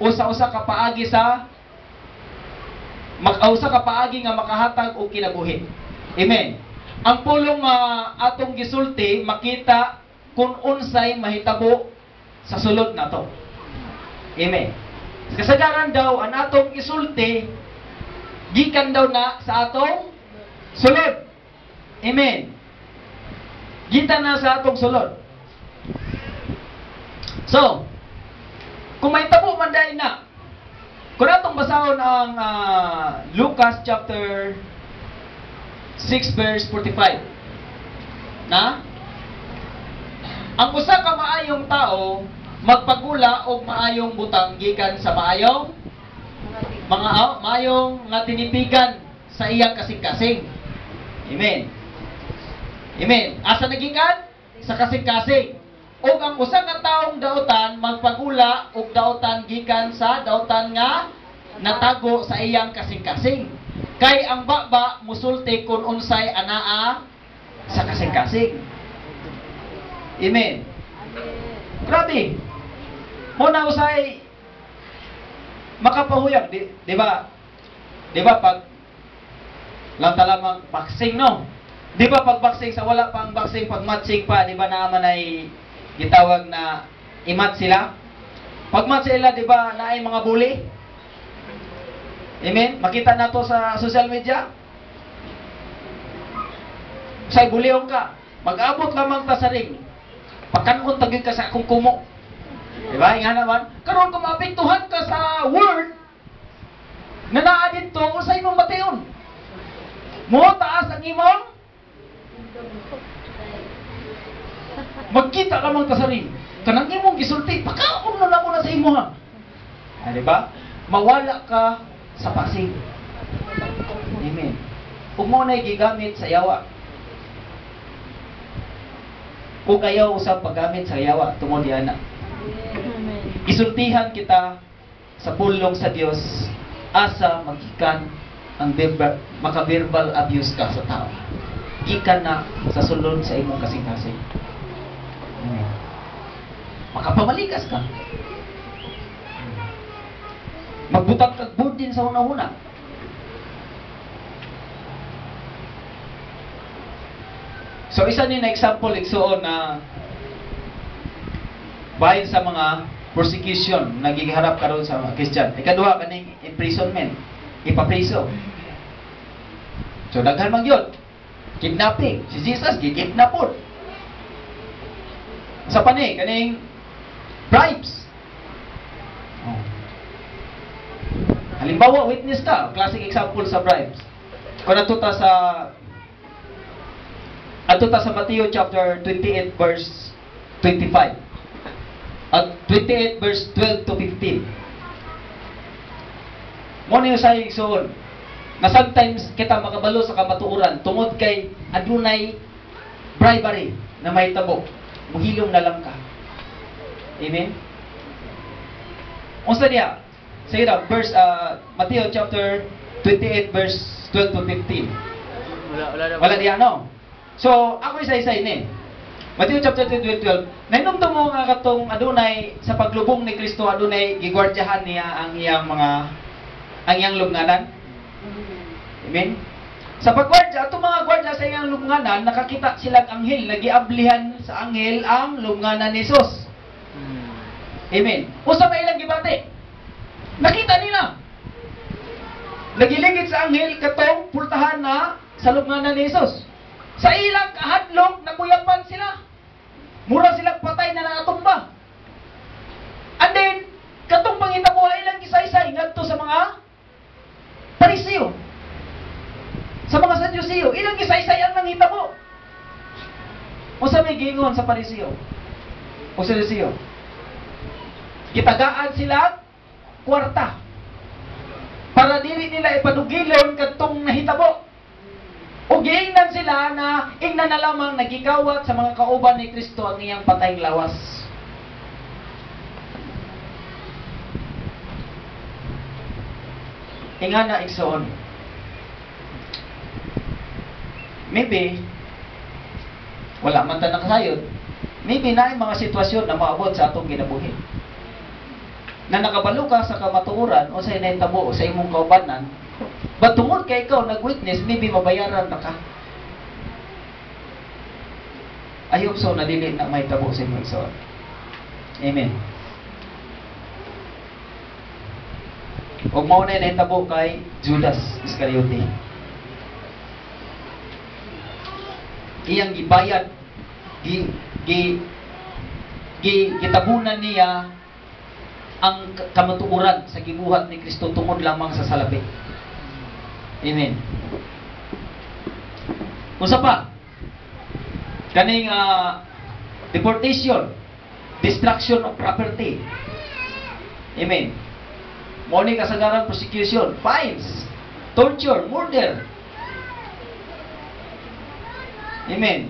usa-usa ka paagi sa usa ka paagi nga makahatag og kinabuhi. Amen. Ang pulong atong gisulti makita kung unsay mahitabo sa sulod nato. Amen. Kasagaran daw ang atong isulti gikan daw na sa atong sulod. Amen. Gita na sa atong sulod. So, kung may tabo man dahil na, kung atong basahon ang Lucas chapter 6 verse 45, na ang usa ka maayong tao magpagula og maayong butang gikan sa maayong maayong nga tinipigan sa iyang kasing-kasing. Amen. Amen. Asa nagikan? Sa kasing-kasing. Og ang usa ka taong daotan magpagula og daotan gikan sa daotan nga natago sa iyang kasing-kasing. Kay ang baba musulti kun unsay anaa sa kasing-kasing. Amen. Grabe. Muna usay makapahuyag, di ba? Di ba pag lanta lamang boxing, no? Di ba pag boxing sa wala pang boxing, pag matching pa, di ba naman ay gitawag na imat sila? Pag match sila, di ba na ay mga bully? Amen? Makita na to sa social media. Say bullyong ka, mag-abot lamang ta sa ring. Pagkanon tagig ka sa akong kumo. Diba? Nga naman, karon kung maapektuhan ka sa word na naa dito, sa imong batayon. Mo taas ang imong magkita lamang ta sa ring. Kanang imong gisulti, pakaon na lang na sa imo ha. Diba? Mawala ka sa pasig. Amen. Kung mo na gigamit sa yawa, kung ayaw usap paggamit sa yawa, tungod yan na. Isultihan kita sa pulong sa Dios asa magikan ang maka-verbal abuse ka sa tao. Gikan na sa sulod sa imong kasing-kasing. Makapamalikas ka. Magbutang kag budin sa una-una. So isa ni na example igsuon na bahin sa mga persecution na giharap karon sa mga Christian. Ikaduha kaning imprisonment, ipapriso. So daghan man gyud. Kidnapping, si Jesus gikidnapod. Sa pani kaning bribes. Oh. Halimbawa witness ka, classic example sa bribes. Kung natuta sa Matthew chapter 28 verse 25. At 28 verse 12 to 15. Mo ni sa igsoon na sometimes kita makabalo sa kamatuoran tungod kay adunay bribery na may tabo. Muhilom na lang ka. Amen. Unsa diya? Sige daw, verse Matthew chapter 28 verse 12 to 15. Wala diya no. So, ako isa-isa ini. Matthew chapter 12. Nainumdum mo nga katong adunay sa paglubong ni Kristo adunay gigwardyahan niya ang iyang lubnganan. Amen. Sa pagwardya, atong mga gwardya sa iyang lubnganan, nakakita silang anghel, nagiablihan sa anghel ang lubnganan ni Jesus. Amen. Usa pa ilang gibati. Nakita nila. Nagiligid sa anghel katong pultahan na sa lubnganan ni Jesus. Sa ilang kahadlok, nakuyapan sila. Mura silang patay na nakatumba. And then, katong pangitabuha ilang isa-isa, ngadto sa mga Parisiyo. Sa mga Sadyusiyo, ilang isa-isa ang nangitabo. O sa may gingon sa Parisiyo. O Sadyusiyo. Gitagaan sila kwarta. Para dili nila ipadugilon katong nahitabo. O giingnan sila na ingnan na lamang nagigawat sa mga kauban ni Kristo ang iyang patayng lawas. Inga na igsoon. Maybe, wala man ta nakasayod. Maybe na mga sitwasyon na maabot sa atong kinabuhi. Na nakabalo ka sa kamatuoran o sa inahitabo o sa imong kaubanan, but tungod kay ikaw nag-witness, maybe mabayaran na ka. I hope so, nadili na may tabo sa imong igsoon. Amen. Huwag mo na nahitabo kay Judas Iscariote. Iyang gibayad, gitabunan niya ang kamatuoran sa gibuhat ni Kristo tungod lamang sa salapi. Amen. Usa pa, kaning deportation, destruction of property. Amen. Mo ni kasagaran persecution, fines, torture, murder. Amen.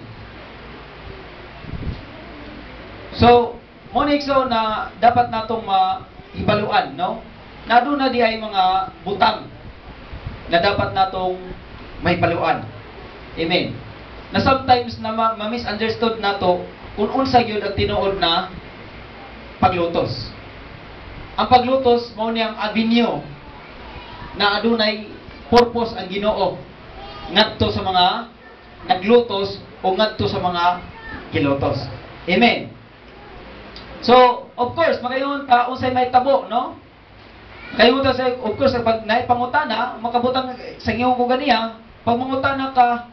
So, mo ni na dapat natong ibaluan, no? Naduna di ay mga butang na dapat natong mahipaluan. Amen. Na sometimes na ma-misunderstood nato kung unsa gyud ang tinuod na paglutos. Ang paglutos mao niyang avenue na adunay purpose ang Ginoo ngadto sa mga naglutos o ngadto sa mga gilutos. Amen. So, of course, makayon ta unsay may tabo, no? Kayo ta sa of course pag naipangutana, makabutang sa inyo ko ganiya, pag mangutana ka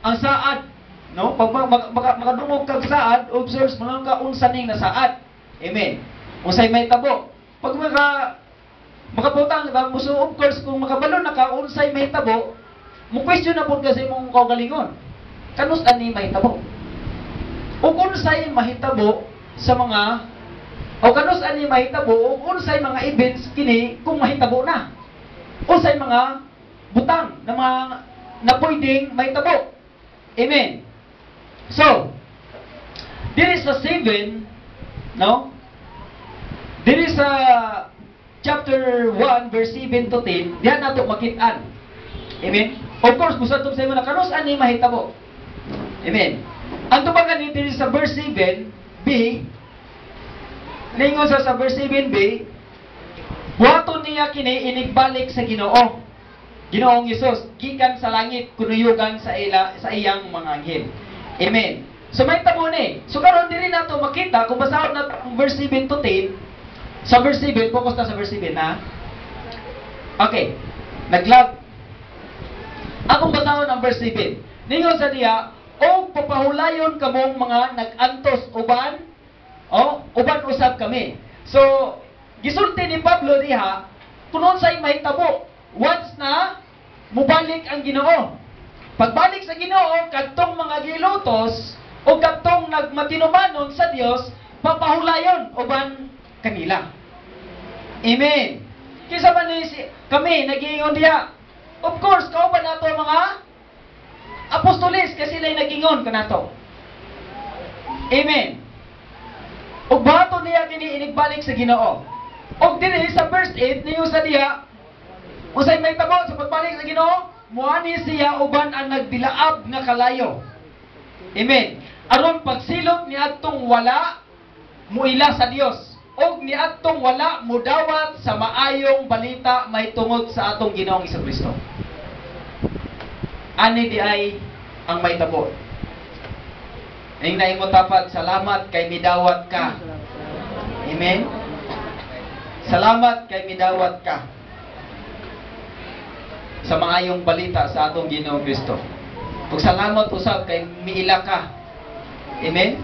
ang saad, no? Pag makadungog kag saad, observe mo lang ka unsa ning nasaad. Amen. Unsay may tabo. Pag makabutang ba mo, so of course kung makabalo na ka unsay may tabo, mo question na pud kasi mong kaugalingon. Kanus ani may tabo? O unsay mahitabo sa mga o kanus ani mahitabo o unsay mga events kini kung mahitabo na. Unsay mga butang na mga na pwedeng mahitabo. Amen. So, there is a 7, no? There is a chapter 1 verse 7 to 10, diyan nato makit-an. Amen. Of course, busatong sa imo na kanus ani mahitabo. Amen. Ang tubangan dito sa verse 7b, ningon sa verse 7b, Buhaton niya kini inigbalik sa Ginoo. Ginoong Hesus gikan sa langit kunuyugan sa iyang mga anghel. Amen. So may tabo ni. So karon diri nato makita kung basahon na verse 7 to 10. Sa verse 7, focus na sa verse 7 ha. Okay. Naglag. Akong basahon ang verse 7. Ningon sa diya, o papahulayon kamong mga nag-antos uban, uban usab kami. So, gisulti ni Pablo diha, kunon say mahitabo, once na mubalik ang Ginoo. Pagbalik sa Ginoo, kadtong mga gilutos o kadtong nagmatinumanon sa Dios, papahulayon uban kanila. Amen. Kisa man ni kami nagiingon diha. Of course, kauban nato mga apostoles kasi sila nagingon kanato. Amen. Og bato niya kini inigbalik sa Ginoo. Og dinhi sa verse 8 niyo sa diha, usay may tabo sa pagbalik sa Ginoo, muani siya uban ang nagbilaab nga kalayo. Amen. Aron pagsilot ni adtong wala muila sa Dios, og ni adtong wala mudawat sa maayong balita mahitungod sa atong Ginoong Kristo. Ani di ay ang may tabo. Ay naimo tapat, salamat kay midawat ka. Amen. Salamat kay midawat ka sa maayong balita sa atong Ginoong Kristo. Ug salamat usab kay miila ka. Amen.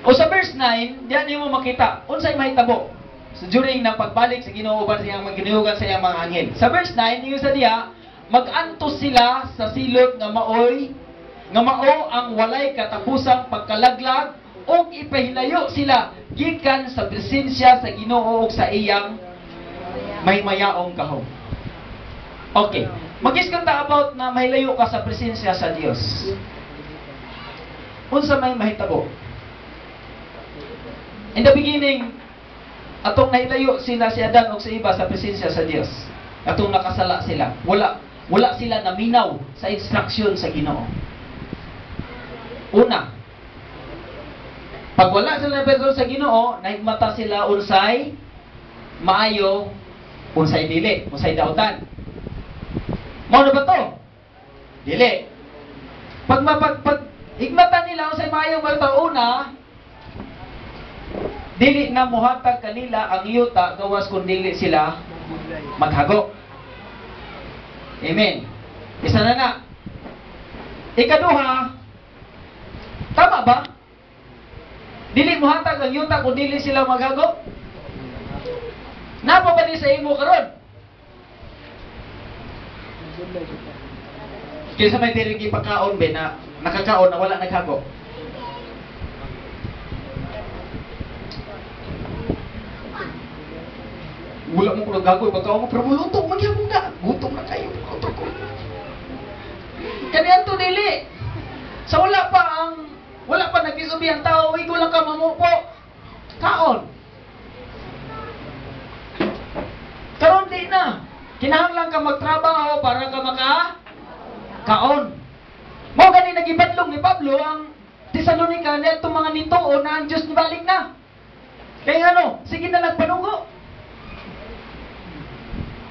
O sa verse 9, diyan nimo makita unsay mahitabo. So during na pagbalik sa Ginoo uban sa iyang maginuyogan sa iyang mga anghel. Sa verse 9 niyo sa diha, mag-antos sila sa silot nga mao ang walay katapusang pagkalaglag ug ipahilayo sila gikan sa presensya sa Ginoo ug sa iyang mahimayaong gahom. Okay, mag-iskanta about na mahilayo ka sa presensya sa Dios. Unsa may mahitabo? In the beginning, atong nahilayo sila si Adan ug sa iba sa presensya sa Dios. Atong nakasala sila. Wala sila naminaw sa instruction sa Ginoo. Una, pag wala sila naminaw sa Ginoo, nahigmata sila unsay maayo, unsay dili, unsay dautan. Mao na ba to? Dili. Pag higmatan nila unsay maayo ba una, dili na muhatag kanila ang yuta gawas kun dili sila maghago. Amen. Isa na. Ikaduha, tama ba? Dili muhatag ang yuta kung dili sila maghago? Napa ba ni sa imo karon? Kaya sa may dili pagkaon be na nakakaon na wala naghago. Wala mo ko naghagoy, pagkaon mo, pero mulutong, magyabong na. Gutom na kayo. Kaniyan to dili. Sa wala pa nagkisubi ang tao, igo lang ka mamupo. Kaon. Karon di na. Kinahanglan ka magtrabaho para ka kaon. Mo gani nagibadlong ni Pablo ang Tesalonica na itong mga nituo na ang Diyos nibalik na. Kaya ano, sige na nagpanugo.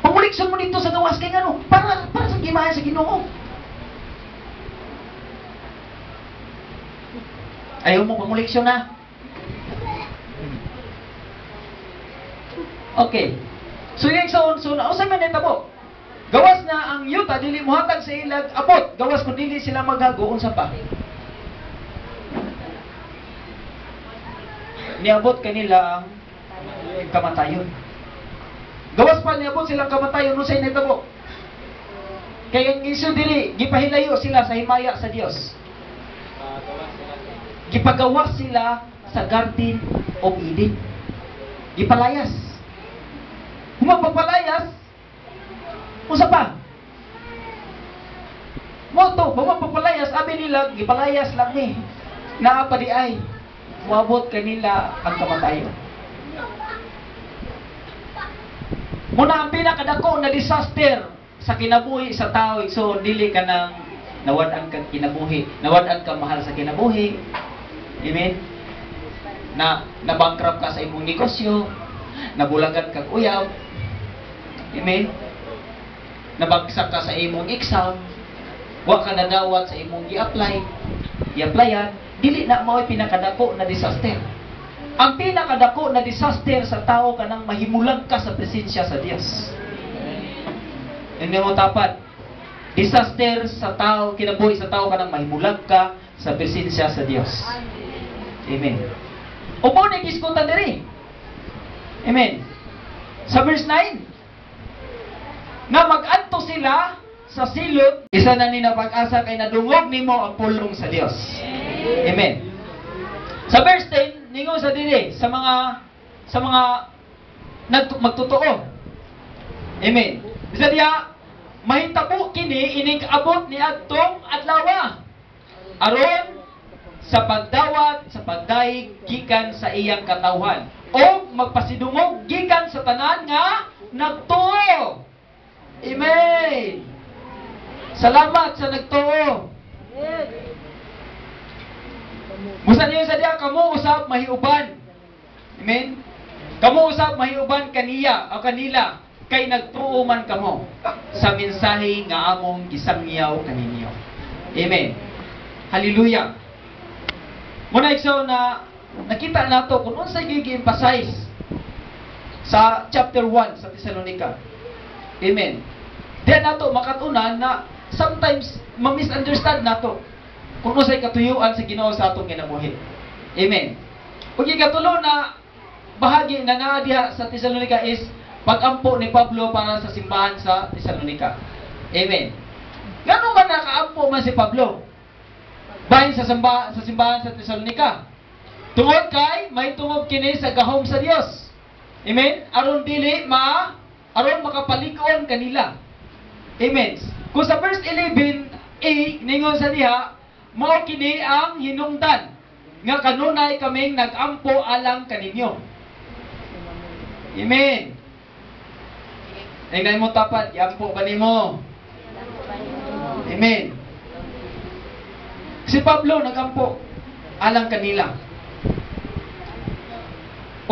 Pamulikson mo dito sa gawas kay ano, para sa gimaya sa Ginoo. Ayaw mo pamulikson na. Okay. So yung so usay man nitabo. Gawas na ang yuta dili mohatag sa ilag abot, gawas kun dili sila maghago unsa pa. Niabot kanila ang kamatayon. Gawas pa niabot silang kamatayon usay nitabo. Kaya ang isu dili gipahilayo sila sa himaya sa Dios. Gipagawas sila sa Garden of Eden. Gipalayas. Humagpapalayas. Usa pa. Moto, humagpapalayas abi nila gipalayas lang ni. Naa pa di ay moabot kanila ang kamatayon. Muna ang pinakadako na disaster sa kinabuhi sa tao, so dili ka nang nawad-an ka kinabuhi, nawad-an ka mahal sa kinabuhi. Amen. Na bankrupt ka sa imong negosyo, nabulagan kag uyab. Amen. Nabagsak ka sa imong exam, wa ka nadawat sa imong i-applyan, dili na mao'y pinakadako na disaster. Ang pinakadako na disaster sa tao kanang mahimulag ka sa presensya sa Dios. Hindi mo tapat. Disaster sa tao, kinabuhi sa tao kanang mahimulag ka sa presensya sa Dios. Amen. Upo na kiskutan diri. Amen. Sa verse 9, na mag-adto sila sa silot, isa na ni na pag-asa kay nadungog nimo ang pulong sa Dios. Amen. Sa verse 10, ningon sa dili sa mga magtotoo. Amen. Isa diha, mahitabo kini inig abot ni adtong adlaw aron sa pagdawat sa pagdaig gikan sa iyang katawhan o magpasidungog gikan sa tanan nga nagtuo. Amen. Salamat sa nagtuo. Musa niyo sa diya, kamo usab mahiuban. Amen. Kamo usab mahiuban kaniya o kanila kay nagtuo man kamo sa mensahe nga among gisangyaw kaninyo. Amen. Hallelujah. Muna ikso na nakita nato kung unsay gi-emphasize sa chapter 1 sa Thessalonica. Amen. Diyan nato makatunan na sometimes ma-misunderstand nato kung unsay katuyuan sa Ginoo sa atong kinabuhi. Amen. Ug ikatulo na bahagi na naa diha sa Thessalonica is pag-ampo ni Pablo para sa simbahan sa Thessalonica. Amen. Ngano man nakaampo man si Pablo bahin sa simbahan sa Thessalonica? Tungod kay may tungod kini sa gahom sa Dios. Amen. Aron aron makapalig-on kanila. Amen. Kung sa verse 11a ningon sa diha, mao kini ang hinungdan nga kanunay kaming nag-ampo alang kaninyo. Amen. Tingnan mo tapat, iampo ba nimo? Amen. Si Pablo nagampo alang kanila.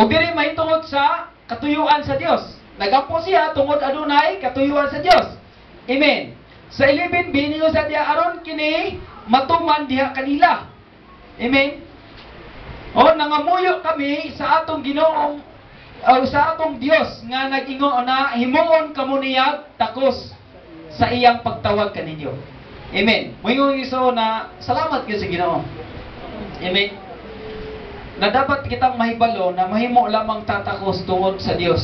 O diri mahitungod sa katuyuan sa Dios. Nagampo siya tungod adunay katuyuan sa Dios. Amen. Sa 11b ninyo sa diha aron kini matuman diha kanila. Amen. O nangamuyo kami sa atong Ginoong sa atong Dios nga nag-ingo na himuon kamo niya takos sa iyang pagtawag kaninyo. Amen. Moingon iso na salamat gyud sa Ginoo. Amen. Na dapat kitang mahibalo na mahimo lamang tatakos tungod sa Dios.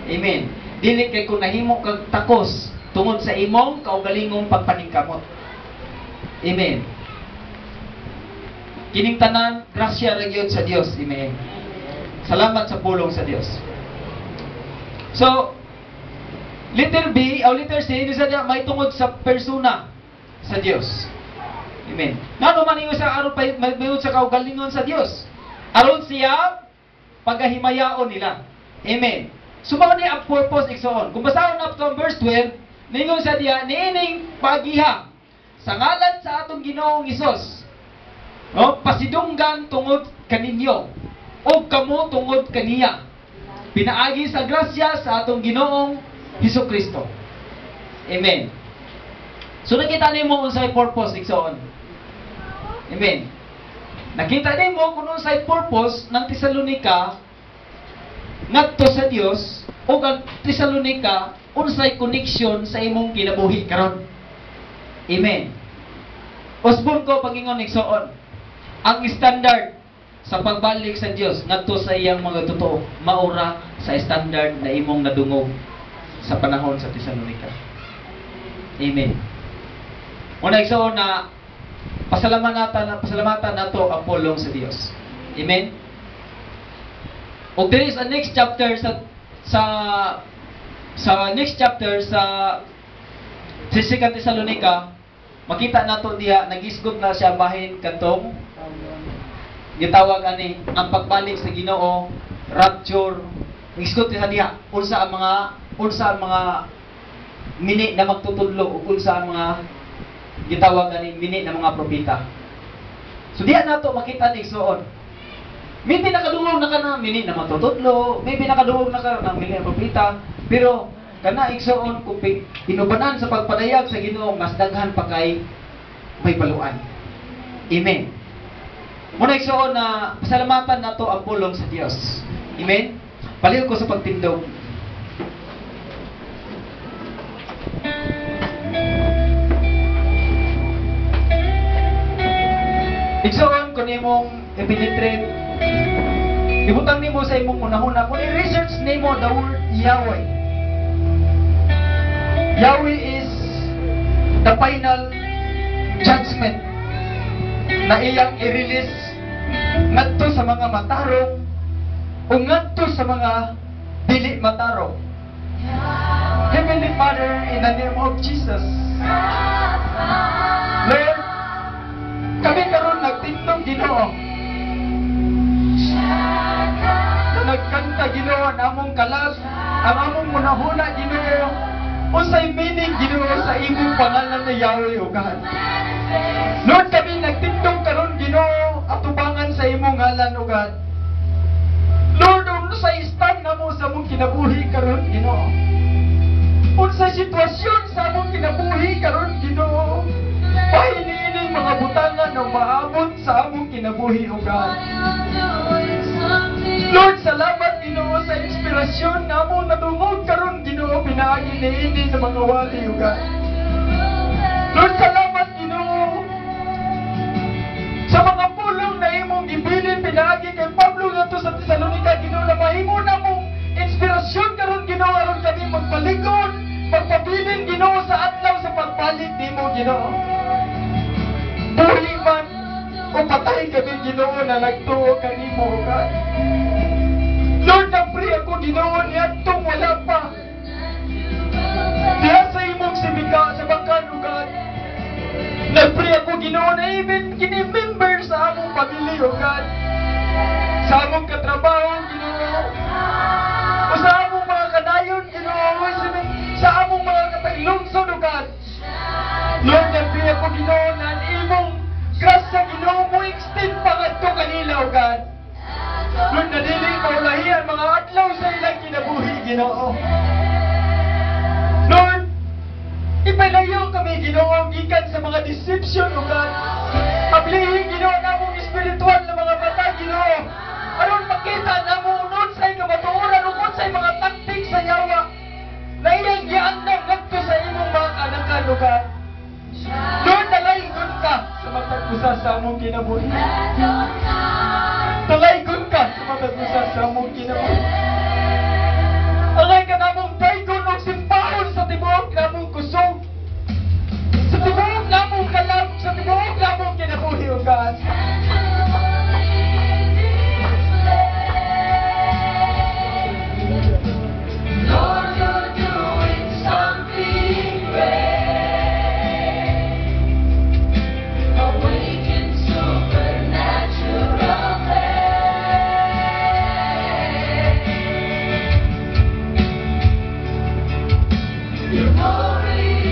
Amen. Dili kay kung nahimo kag takos tungod sa imong kaugalingong pagpaningkamot. Amen. Kining tanan grasya ra gyud sa Dios. Amen. Salamat sa pulong sa Dios. So, letter B o letter C, hindi sa diya may tungod sa persona sa Dios. Amen. Ngano man ingon sa aron may sa kaugalingon sa Dios. Aron siya pagahimayaon nila. Amen. Sumao ni ang purpose igsoon. Kung basahon up to verse 12, ningon sa diya niining pagiha sa ngalan sa atong Ginoong Hesus. No, pasidunggan tungod kaninyo o kamo tungod kaniya. Pinaagi sa grasya sa atong Ginoong Hesukristo. Amen. So nakita nimo unsay purpose igsoon. Amen. Nakita nimo kung unsay purpose ng Thessalonica ngadto sa Dios o ang Thessalonica unsay connection sa imong kinabuhi karon. Amen. Usbon ko pagingon igsoon. Ang standard sa pagbalik sa Dios ngadto sa iyang mga totoo maura sa standard na imong nadungog sa panahon sa Thessalonica. Amen. Una igsoon na pasalamatan nato ang pulong sa Dios. Amen. Og there is a next chapter sa next chapter sa 2 Thessalonica, makita nato diha nagisgot na siya bahin katong gitawag ani ang pagbalik sa Ginoo, rapture. Nagisgot sa diha unsa ang mga mini na magtutudlo ug unsa ang mga gitawag ani mini na mga propeta. So diha nato makita ni igsoon May pinakadungog na ka na, mini na matutudlo, may pinakadungog na ka na, mini na papita, pero, kana igsoon kung inubanan sa pagpadayag sa Ginoo, mas daghan pa kay may paluan. Amen. Muna igsoon na pasalamatan nato ang pulong sa Dios. Amen. Palihog ko sa pagtindog. Igsoon kung imong ipinitrate, ibutang nimo sa imong unahuna, kung i-research nimo the word Yahweh. Yahweh is the final judgment na iyang i-release ngadto sa mga matarong o ngadto sa mga dili matarong. Heavenly Father, in the name of Jesus, Lord, kami karon nagtindog Ginoo. Nagkanta Ginoo ang among kalas, ang among munahuna Ginoo. Unsay meaning Ginoo sa imong pangalan na Yahweh o God. Lord, kami nagtindog karon Ginoo atubangan sa imong ngalan o God. Lord, unsay stand namo sa among kinabuhi karon Ginoo. Unsay sitwasyon sa among kinabuhi karon Ginoo. Pahiniining mga butangan ang maabot sa among kinabuhi o God. Lord, salamat Ginoo sa inspirasyon namo natungod karon Ginoo pinaagi niini sa mga wali o God. Lord, salamat Ginoo sa mga pulong na imong gibilin pinaagi kay Pablo ngadto sa Tesalonica Ginoo na mahimo namong inspirasyon karon Ginoo aron kami magpalikon, magpabilin Ginoo sa adlaw sa pagbalik nimo Ginoo. Buhi man o patay kami Ginoo na nagtuo kanimo o God. Lord, napri ako Ginoo niadtong wala pa. Diha sa imong simika sa bakan o God. Napri ako Ginoo na even kini-member sa among pamilya o God. Sa among katrabaho Ginoo. O sa among mga kanayon Ginoo. Sa among mga katailungsod o God. Lord, napri ako Ginoo na imong grasya Ginoo mo extend pangadto kanila o God. Lord, nadili maulahian mga adlaw sa ilang kinabuhi Ginoo. Lord, ipalayo kami Ginoo gikan sa mga deception o God. Ablihin Ginoo namong espiritual na mga mata Ginoo. Aron makita namo unsay kamatuoran ug unsay mga taktik sa yawa na iyang giandam ngadto sa imong mga kanakan o God. Lord, talaygon ka sa matag usa sa among kinabuhi. Talaygon ka sa matag usa sa among kinabuhi. Angay ka namong daygon og simpahon sa tibuok namong kusog. Sa tibuok namong kalam, sa tibuok namong kinabuhi o God. Lord, you're doing something great. Your glory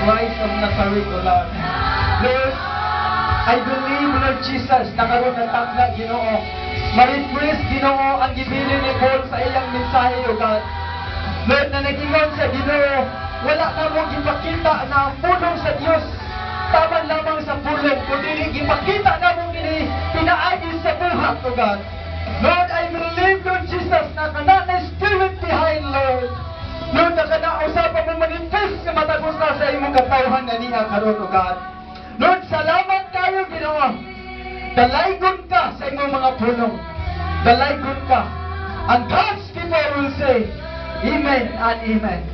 Christ of Nazareth, O Lord. Lord, I believe, Lord Jesus, na karoon ng tangla, Ginoo. Ma-refresh, Ginoo, ang gibilin ni Paul sa iyang mensahe, O God. Lord, na nagingon sa Ginoo, wala na mong ipakita na ang pulong sa Diyos taman lamang sa pulong, kundi ipakita na mong pinaagi sa buhat, O God. Lord, I believe, Lord Jesus, na kana na spirit behind, Lord. Lord, na kana usapan mo manifest sa matagos na sa imong katawhan na niya karon, O God. Lord, salamat tayo, Ginoo. Dalaygon ka sa imong mga pulong. Dalaygon ka. And God's people will say, Amen and Amen.